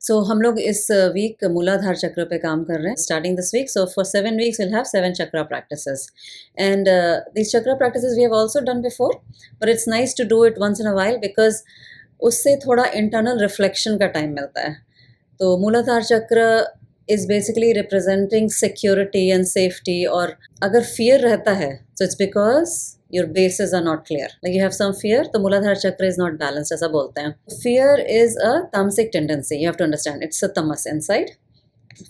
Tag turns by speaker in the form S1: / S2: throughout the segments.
S1: सो हम लोग इस वीक मूलाधार चक्र पे काम कर रहे हैं starting this week. So for 7 weeks we'll have 7 chakra practices, and these chakra practices we have also done before, but it's nice to do it once in a while because उससे थोड़ा internal reflection का time मिलता है. तो मूलाधार चक्र is basically representing security and safety. और अगर फियर रहता है so it's because your bases are not clear, like you have some fear, तो मूलाधार चक्र is not balanced ऐसा बोलते हैं. Fear is a tamasic tendency, you have to understand, it's a tamas inside.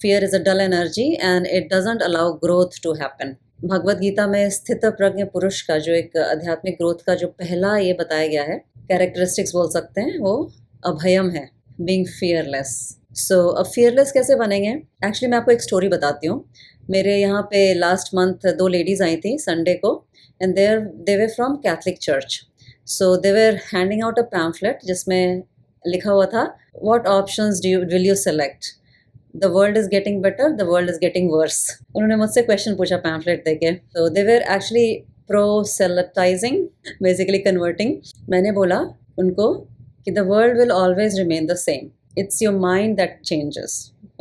S1: Fear is a dull energy and it doesn't allow growth to happen. Bhagavad Gita में स्थित प्रज्ञ पुरुष का जो एक आध्यात्मिक ग्रोथ का जो पहला ये बताया गया है कैरेक्टरिस्टिक्स बोल सकते हैं, वो अभयम है, बीइंग फियरलेस. सो अब फियरलेस कैसे बनेंगे? एक्चुअली मैं आपको एक स्टोरी बताती हूँ. मेरे यहाँ पे लास्ट मंथ 2 लेडीज़ आई थी संडे को, and they were from Catholic church. So they were handing out a pamphlet जिसमें लिखा हुआ था, what options will you select? The world is getting better, the world is getting worse. उन्होंने मुझसे question पूछा pamphlet देके. तो दे वर एक्चुअली प्रोसेलेटाइजिंग, बेसिकली कन्वर्टिंग. मैंने बोला उनको कि the world will always remain the same, it's your mind that changes.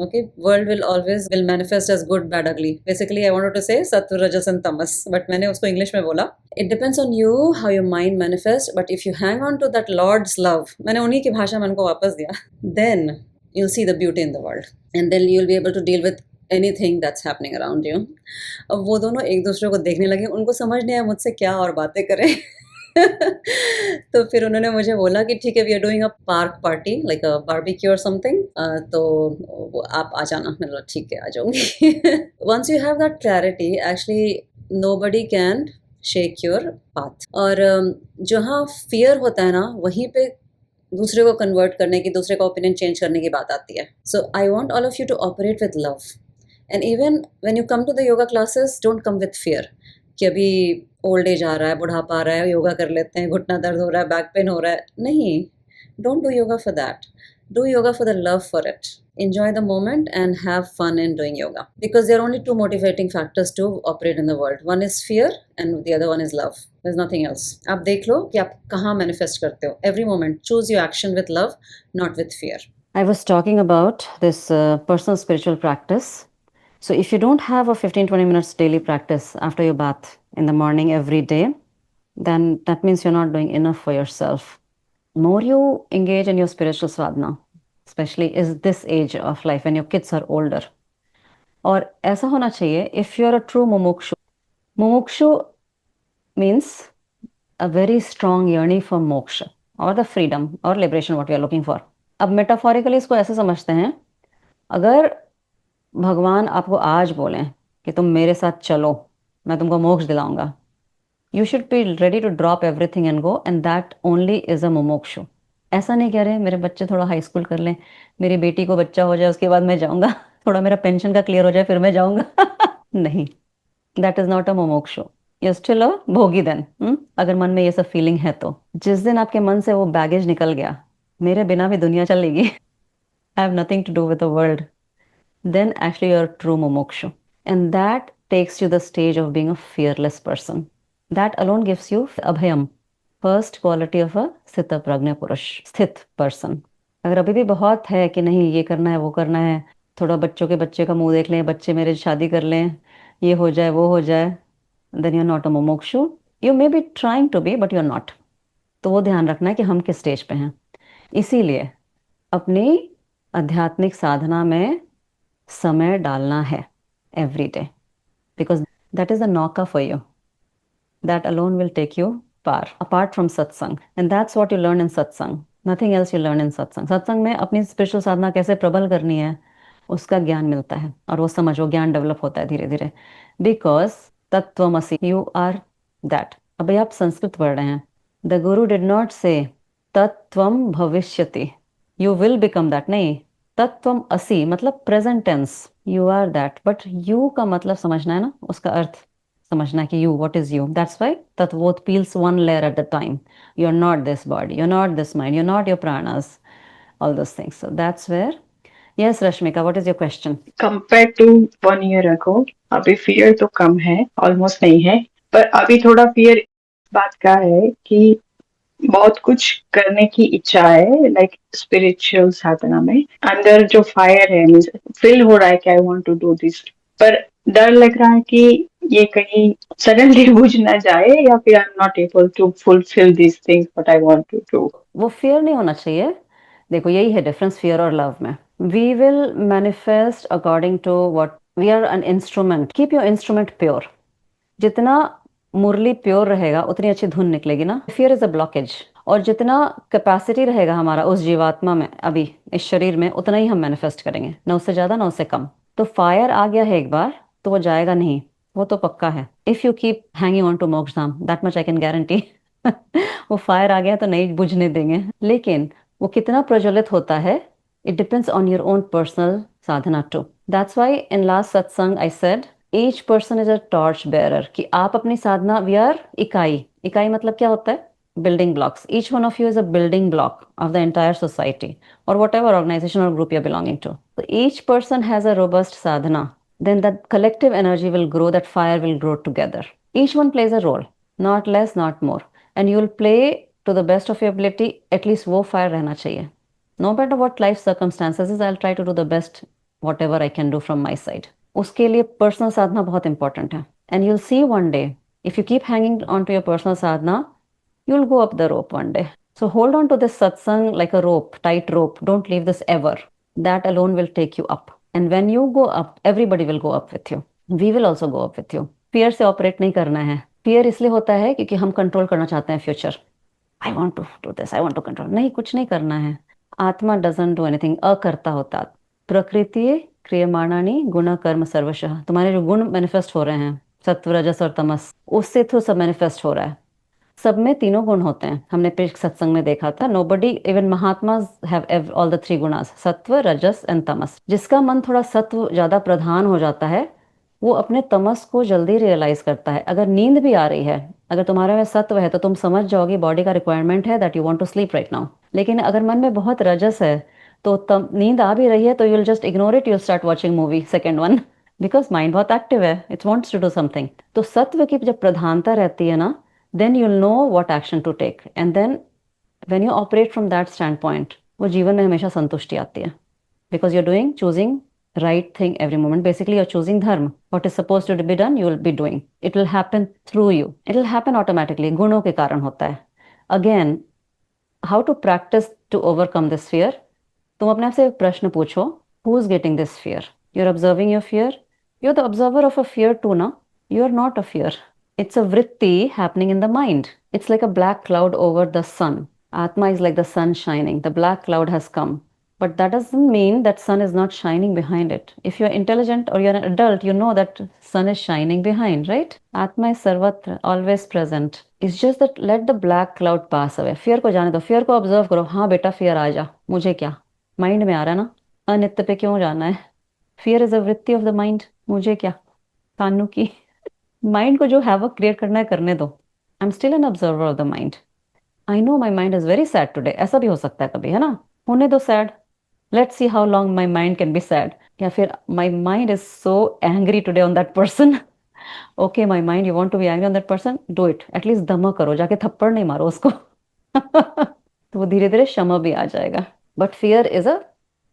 S1: Okay, world will manifest as good, bad, ugly. Basically I wanted to say sattva, rajas and tamas, but मैंने उसको English में बोला. It depends on you how your mind manifests, but if you hang on to that Lord's love, मैंने उन्हीं की भाषा में उनको वापस दिया, then you'll see the beauty in the world, and then you'll be able to deal with anything that's happening around you. अब वो दोनों एक दूसरे को देखने लगे, उनको समझ नहीं आया मुझसे क्या और बातें करें. तो फिर उन्होंने मुझे बोला कि ठीक है, we are doing a park party like a barbecue और समथिंग, तो आप आ जाना. मतलब ठीक है, आ जाऊंगी. Once you have that clarity, actually nobody can shake your path. और जहाँ फियर होता है ना, वहीं पे दूसरे को कन्वर्ट करने की, दूसरे का ओपिनियन चेंज करने की बात आती है. So I want all of you to operate with love, and even when you come to the yoga classes, don't come with fear कि अभी ओल्ड एज आ रहा है, बुढ़ापा आ रहा है, योगा कर लेते हैं, घुटना दर्द हो रहा है, बैक पेन हो रहा है. नहीं, don't do yoga for that. Do yoga for the love for it. Enjoy the moment and have fun in doing yoga, because there are only 2 motivating factors to operate in the world. One is fear and the other one is love. There's nothing else. आप देख लो कि आप कहाँ manifest करते हो. Every moment, choose your action with love, not with fear. I was talking about this personal spiritual practice. So if you don't have a 15-20 minutes daily practice after your bath in the morning every day, then that means you're not doing enough for yourself. More you engage in your spiritual sadhana, especially is this age of life when your kids are older. और ऐसा होना चाहिए, if you are a true mumukshu means a very strong yearning for moksha or the freedom or liberation what we are looking for. अब metaphorically इसको ऐसे समझते हैं, अगर भगवान आपको आज बोलें कि तुम मेरे साथ चलो, मैं तुमको मोक्ष दिलाऊंगा, you should be ready to drop everything and go, and that only is a मुमुक्षु. ऐसा नहीं कह रहे मेरे बच्चे थोड़ा हाई स्कूल कर लें, मेरी बेटी को बच्चा हो जाए उसके बाद मैं जाऊंगा, थोड़ा मेरा पेंशन का क्लियर हो जाए फिर मैं जाऊंगा. नहीं, दैट इज नॉट अ मुमुक्षु. यू स्टिल अ भोगी देन. अगर मन में ये सब फीलिंग है तो जिस दिन आपके मन से वो बैगेज निकल गया, मेरे बिना भी दुनिया चलेगी, I have nothing to do with the world, then actually you're a true mumukshu. And that takes you the stage of being a fearless person. That alone gives you abhayam, first quality of a sthita prajna purush, sthit person. अगर अभी भी बहुत है कि नहीं ये करना है वो करना है, थोड़ा बच्चों के बच्चे का मुंह देख लें, बच्चे मेरे शादी कर लें, ये हो जाए वो हो जाए, then you're not a mumukshu. You may be trying to be, but you're not. तो वो ध्यान रखना है कि हम किस स्टेज पे हैं. इसीलिए अपनी आध्यात्मिक साधना में समय डालना है every day, because that is a nauka for you. That alone will take you far, apart from satsang, and that's what you learn in satsang. Nothing else you learn in satsang. satsang में अपनी spiritual साधना कैसे प्रबल करनी है उसका ज्ञान मिलता है, और वो समझ, वो ज्ञान डेवलप होता है धीरे धीरे. बिकॉज तत्वमसि, यू आर दैट. अभी आप संस्कृत पढ़ रहे हैं, द गुरु डिड नॉट से तत्वम भविष्यति, यू विल बिकम दैट. नहीं, तत्वम असि मतलब present tense, you are that. But you का मतलब समझना है ना, उसका अर्थ समझना है कि you, what is you. That's why तत्वोत peels one layer at the time. You are not this body, you are not this mind, you are not your pranas, all those things. So that's where. Yes Rashmika, what is your question?
S2: Compare to 1 year ago, अभी fear तो कम है, almost नहीं है, पर अभी थोड़ा fear बात का है कि बहुत कुछ करने की इच्छा है, लाइक स्पिरिचुअल साधना में अंदर जो फायर है, मीन्स फील हो रहा है कि I want to do this, पर डर लग रहा है कि ये कहीं सडनली बुझ ना जाए या फिर I am not able to fulfil this things what I want to do.
S3: वो फियर नहीं होना चाहिए। देखो यही है डिफरेंस फियर और लव में। We will manifest according to what we are an instrument. Keep your instrument pure. जितना मुरली प्योर रहेगा उतनी अच्छी धुन निकलेगी ना। Fear is a blockage. और जितना कैपेसिटी रहेगा हमारा उस जीवात्मा में अभी इस शरीर में, उतना ही हम मैनिफेस्ट करेंगे, ना उससे ज्यादा ना उससे कम। तो फायर आ गया है एक बार तो वो जाएगा नहीं, वो तो पक्का है। If you keep hanging on to Mokshadham, that much I can guarantee. वो फायर आ गया तो नहीं बुझने देंगे। लेकिन वो कितना प्रज्वलित होता है, it depends on your own personal साधना too. That's why in last सत्संग I said each person is a torch bearer. कि आप अपनी साधना, वी आर इकाई। इकाई मतलब क्या होता है? Building blocks. Each one of you is a building block of the entire society और वट एवर ऑर्गेनाइजेशन और group you are belonging to. So each person has a robust sadhana, then that collective energy will grow, that fire will grow together. Each one plays a role, not less, not more. And you will play to the best of your ability, at least वो fire रहना चाहिए. No matter what life circumstances is, I'll try to do the best, whatever I can do from my side. उसके लिए personal साधना बहुत important है. And you'll see one day, if you keep hanging on to your personal sadhana, you'll go up the rope one day. So hold on to this satsang like a rope, tight rope. Don't leave this ever. That alone will take you up. And when you go up, everybody will go up with you. We will also go up with you. Fear से operate नहीं करना है। Fear इसलिए होता है क्योंकि हम control करना चाहते हैं future. I want to do this, I want to control. नहीं, कुछ नहीं करना है। आत्मा डजंट डू एनीथिंग। अकर्ता होता। प्रकृति क्रियमाणानि गुण कर्म सर्वशः। तुम्हारे जो गुण मैनिफेस्ट हो रहे हैं, सत्व रजस और तमस, उससे थ्रू सब मैनिफेस्ट हो रहा है। सब में तीनों गुण होते हैं। हमने पिछले सत्संग में देखा था, nobody even Mahatma have all the three gunas, सत्व रजस एंड तमस। जिसका मन थोड़ा सत्व ज्यादा प्रधान हो जाता है वो अपने तमस को जल्दी रियलाइज करता है। अगर नींद भी आ रही है, अगर तुम्हारे में सत्व है तो तुम समझ जाओगी बॉडी का रिक्वायरमेंट है that you want to sleep right now. लेकिन अगर मन में बहुत रजस है तो नींद आ भी रही है तो you will just ignore it, you start watching movie second one, because mind बहुत एक्टिव है, it's wants to do something. तो सत्व की जब प्रधानता रहती है ना, then you'll know what action to take. And then when you operate from that standpoint, वो जीवन में हमेशा संतुष्टि आती है, because you're doing, choosing right thing every moment. Basically you're choosing dharma. What is supposed to be done you will be doing. It will happen through you, it will happen automatically. गुणों के कारण होता है। Again, how to practice to overcome this fear? तुम अपने आप से एक प्रश्न पूछो, who is getting this fear? You're observing your fear, you're the observer of a fear too ना। You're not a fear. It's a vritti happening in the mind. It's like a black cloud over the sun. Atma is like the sun shining. The black cloud has come. But that doesn't mean that sun is not shining behind it. If you're intelligent or you're an adult, you know that sun is shining behind, right? Atma is sarvatra, always present. It's just that let the black cloud pass away. Fear को जाने दो, fear को observe करो। हाँ बेटा fear आ जा, मुझे क्या, mind में आ रहा है ना, अनित्य पे क्यों जाना है? Fear is a vritti of the mind. मुझे क्या, कानू की। माइंड को जो हैवक क्रिएट करना है करने दो। I am still an observer of the mind. I know my mind is very sad today, ऐसा भी हो सकता है कभी, है ना, होने दो sad. Let's see how long my mind can be sad. या फिर my mind is so angry today on that person. Okay my mind, you want to be angry on that person, do it. At least दमा करो, जाके थप्पड़ नहीं मारो उसको। तो वो धीरे धीरे क्षमा भी आ जाएगा। बट फियर इज अ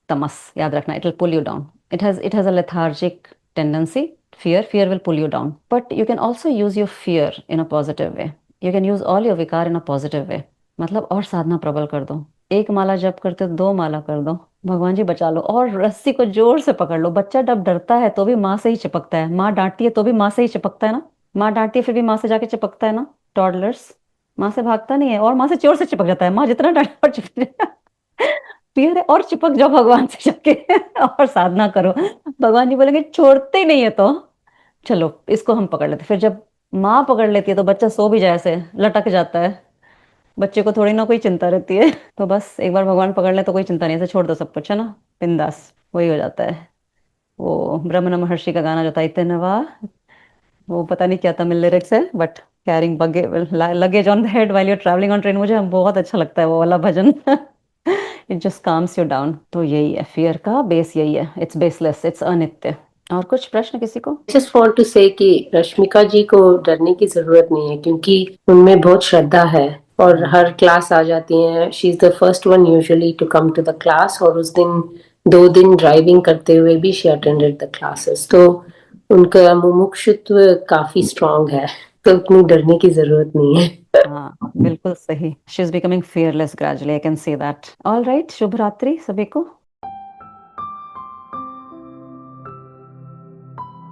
S3: तमस, याद रखना, it will pull you down. It has a lethargic tendency. Fear will pull you down. But you can also use your fear in a positive way. You can use all your विकार in a positive way. मतलब और साधना प्रबल कर दो। एक माला जप करते हो 2 माला कर दो, भगवान जी बचा लो। और रस्सी को जोर से पकड़ लो। बच्चा जब डरता है तो भी माँ से ही चिपकता है, माँ डांटती है तो भी माँ से ही चिपकता है ना। माँ डांटती है फिर भी माँ से जाके चिपकता है ना। टॉडलर्स माँ से भागता नहीं है और माँ से जोर से चिपक जाता है। माँ जितना डांटे और चिपक फिर और चिपक जाओ भगवान से जाके और साधना करो। भगवान जी बोलेंगे छोड़ते ही नहीं है तो चलो इसको हम पकड़ लेते। फिर जब माँ पकड़ लेती है तो बच्चा सो भी जाए ऐसे लटक जाता है। बच्चे को थोड़ी ना कोई चिंता रहती है। तो बस एक बार भगवान पकड़ ले तो कोई चिंता नहीं, ऐसे छोड़ दो सब कुछ, है ना, बिंदास। वही हो जाता है। वो ब्रह्मन महर्षि का गाना जो था इतनवा, वो पता नहीं क्या तमिल लिरिक्स है, but carrying luggage on the head while you are travelling on train, मुझे बहुत अच्छा लगता है वो वाला भजन। It just calms you down. तो यही है फियर का बेस, यही है, इट्स बेसलेस, इट्स अनित्य। और कुछ प्रश्न किसी को?
S4: जस्ट वांट टू से कि रश्मिका जी को डरने की जरूरत नहीं है क्योंकि उनमें बहुत श्रद्धा है और हर क्लास आ जाती हैं। She is the first one usually to come to the class, और उस दिन 2 दिन ड्राइविंग करते हुए भी शी अटेंडेड द क्लासेस। तो उनका मुमुक्षुत्व काफी स्ट्रांग है, तो उतनी डरने की जरूरत नहीं है।
S3: हाँ बिल्कुल सही, she is becoming fearless gradually, I can see that. All right, शुभ रात्रि सभी को।